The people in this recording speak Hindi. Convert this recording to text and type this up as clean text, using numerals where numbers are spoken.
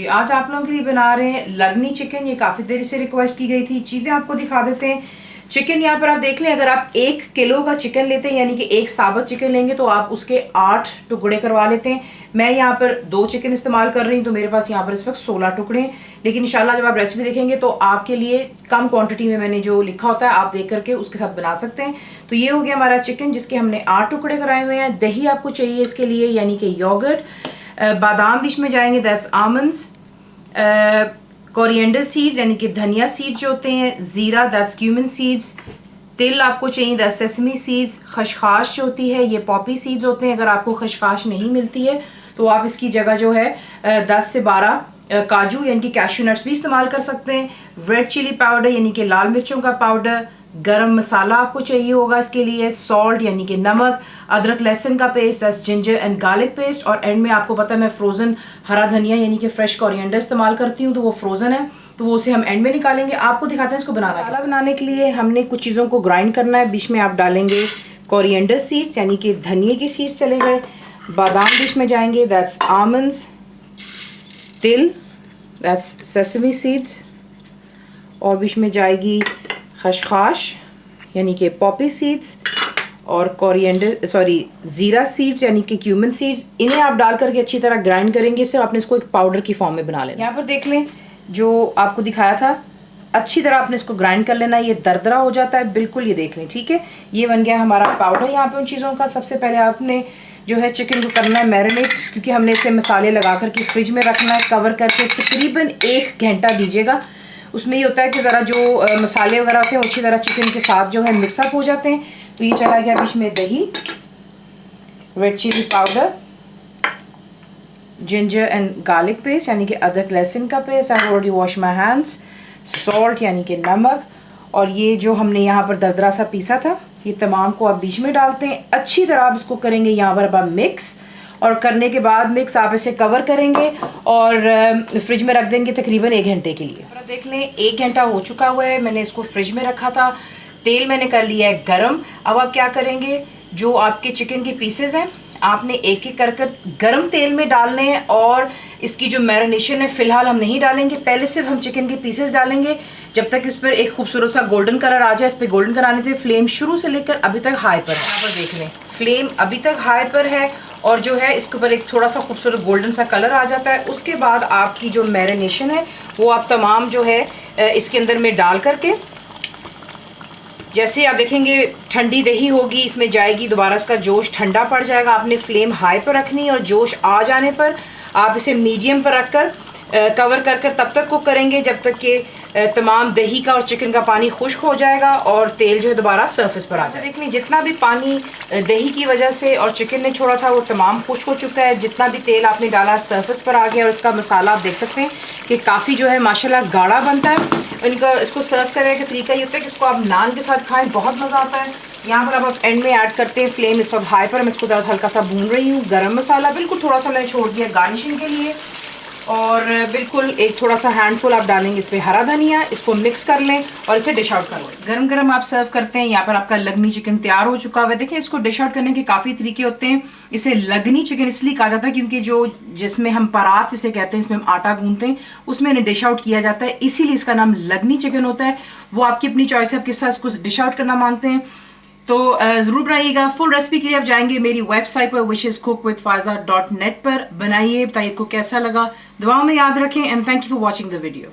जी, आज आप लोगों के लिए बना रहे हैं लगनी चिकन। ये काफ़ी देर से रिक्वेस्ट की गई थी। चीज़ें आपको दिखा देते हैं। चिकन यहाँ पर आप देख लें, अगर आप 1 किलो का चिकन लेते हैं यानी कि एक साबुत चिकन लेंगे तो आप उसके 8 टुकड़े करवा लेते हैं। मैं यहाँ पर 2 चिकन इस्तेमाल कर रही हूँ तो मेरे पास यहाँ पर इस वक्त 16 टुकड़े हैं। लेकिन इंशाल्लाह जब आप रेसिपी देखेंगे तो आपके लिए कम क्वांटिटी में मैंने जो लिखा होता है आप देख करके उसके साथ बना सकते हैं। तो ये हो गया हमारा चिकन जिसके हमने 8 टुकड़े कराए हुए हैं। दही आपको चाहिए इसके लिए यानी कि योगर्ट। बादाम डिश में जाएंगे, दैट्स आमंड्स। कोरिएंडर सीड्स यानी कि धनिया सीड्स जो होते हैं, ज़ीरा दैट्स क्यूमिन सीड्स। तिल आपको चाहिए, दैट्स सेसमी सीड्स। खशखाश जो होती है ये पॉपी सीड्स होते हैं। अगर आपको खशखाश नहीं मिलती है तो आप इसकी जगह जो है 10 से 12 काजू यानी कि कैश्यू नट्स भी इस्तेमाल कर सकते हैं। रेड चिली पाउडर यानी कि लाल मिर्चों का पाउडर। गरम मसाला आपको चाहिए होगा इसके लिए। सॉल्ट यानी कि नमक। अदरक लहसुन का paste that's ginger and garlic paste. और एंड में आपको पता है मैं फ्रोज़न हरा धनिया यानी कि फ्रेश कोरिएंडर इस्तेमाल करती हूँ तो वो फ्रोज़न है तो वो उसे हम एंड में निकालेंगे। आपको दिखाते हैं इसको बनाना। मसाला बनाने के लिए हमने कुछ चीज़ों को ग्राइंड करना है। बीच में आप डालेंगे कोरिएंडर सीड्स यानी कि धनिया की सीड्स चले गए। बादाम बीच में जाएंगे, दैट्स आमंड्स। तिल दैट्स सेसमी सीड्स। और बीच में जाएगी खशखाश यानी कि पॉपी सीड्स। और कोरिएंडर ज़ीरा सीड्स यानी कि क्यूमिन सीड्स। इन्हें आप डाल करके अच्छी तरह ग्राइंड करेंगे। सिर्फ आपने इसको एक पाउडर की फॉर्म में बना लेना। यहाँ पर देख लें जो आपको दिखाया था, अच्छी तरह आपने इसको ग्राइंड कर लेना। ये दरदरा हो जाता है बिल्कुल, ये देख लें, ठीक है। ये बन गया हमारा पाउडर। यहाँ पे उन चीज़ों का सबसे पहले आपने जो है चिकन को करना है मैरिनेट, क्योंकि हमने इसे मसाले लगा करके फ्रिज में रखना है कवर करके। तकरीबन 1 घंटा दीजिएगा। उसमें ये होता है कि ज़रा जो मसाले वगैरह होते हैं अच्छी तरह चिकन के साथ जो है मिक्सअप हो जाते हैं। तो ये चला गया बीच में दही, red chilli powder, ginger and garlic paste यानी कि अदरक लहसुन का paste. I already wash my hands. Salt यानी कि नमक। और ये जो हमने यहाँ पर दरदरा सा पीसा था ये तमाम को आप बीच में डालते हैं। अच्छी तरह आप इसको करेंगे यहाँ पर अब मिक्स। और करने के बाद मिक्स आप इसे कवर करेंगे और फ्रिज में रख देंगे तकरीबन 1 घंटे के लिए। देख लें 1 घंटा हो चुका हुआ है। मैंने इसको फ्रिज में रखा था। तेल मैंने कर लिया है गरम। अब आप क्या करेंगे, जो आपके चिकन के पीसेस हैं आपने एक एक कर गरम तेल में डालने हैं। और इसकी जो मैरिनेशन है फ़िलहाल हम नहीं डालेंगे, पहले सिर्फ हम चिकन के पीसेस डालेंगे जब तक इस पर एक खूबसूरत सा गोल्डन कलर आ जाए। इस पर गोल्डन कलर आने से फ्लेम शुरू से लेकर अभी तक हाई पर है। यहाँ पर देख लें फ्लेम अभी तक हाई पर है और जो है इसके ऊपर एक थोड़ा सा खूबसूरत गोल्डन सा कलर आ जाता है। उसके बाद आपकी जो मैरिनेशन है वो आप तमाम जो है इसके अंदर में डाल करके, जैसे आप देखेंगे ठंडी दही होगी इसमें जाएगी, दोबारा इसका जोश ठंडा पड़ जाएगा। आपने फ्लेम हाई पर रखनी है और जोश आ जाने पर आप इसे मीडियम पर रखकर कवर कर तब तक कुक करेंगे जब तक कि तमाम दही का और चिकन का पानी खुश्क हो जाएगा और तेल जो है दोबारा सरफेस पर आ जाए। देखिए जितना भी पानी दही की वजह से और चिकन ने छोड़ा था वो तमाम खुश्क हो चुका है। जितना भी तेल आपने डाला सरफेस पर आ गया और इसका मसाला आप देख सकते हैं कि काफ़ी जो है माशाल्लाह गाढ़ा बनता है। इसको सर्व करने का तरीका ये होता है कि इसको आप नान के साथ खाएँ, बहुत मज़ा आता है। यहाँ पर अब आप एंड में ऐड करते हैं, फ्लेम इस वक्त हाई पर मैं इसको हल्का सा भून रही हूँ। गरम मसाला बिल्कुल थोड़ा सा मैंने छोड़ दिया गार्निशिंग के लिए। और बिल्कुल एक थोड़ा सा हैंडफुल आप डालेंगे इस पर हरा धनिया। इसको मिक्स कर लें और इसे डिश आउट कर लें। गरम गरम आप सर्व करते हैं। यहाँ पर आपका लगनी चिकन तैयार हो चुका है। देखिए इसको डिश आउट करने के काफ़ी तरीके होते हैं। इसे लगनी चिकन इसलिए कहा जाता है क्योंकि जो जिसमें हम परात इसे कहते हैं, इसमें हम आटा गूंथते हैं, उसमें इन्हें डिश आउट किया जाता है, इसीलिए इसका नाम लगनी चिकन होता है। वो आपकी अपनी चॉइस है, आप किस तरह इसको डिश आउट करना मांगते हैं। तो ज़रूर बनाइएगा। फुल रेसिपी के लिए आप जाएंगे मेरी वेबसाइट पर which is cookwithfaiza.net पर। बनाइए, बताइए आपको कैसा लगा। दुआओं में याद रखें and thank you for watching the video.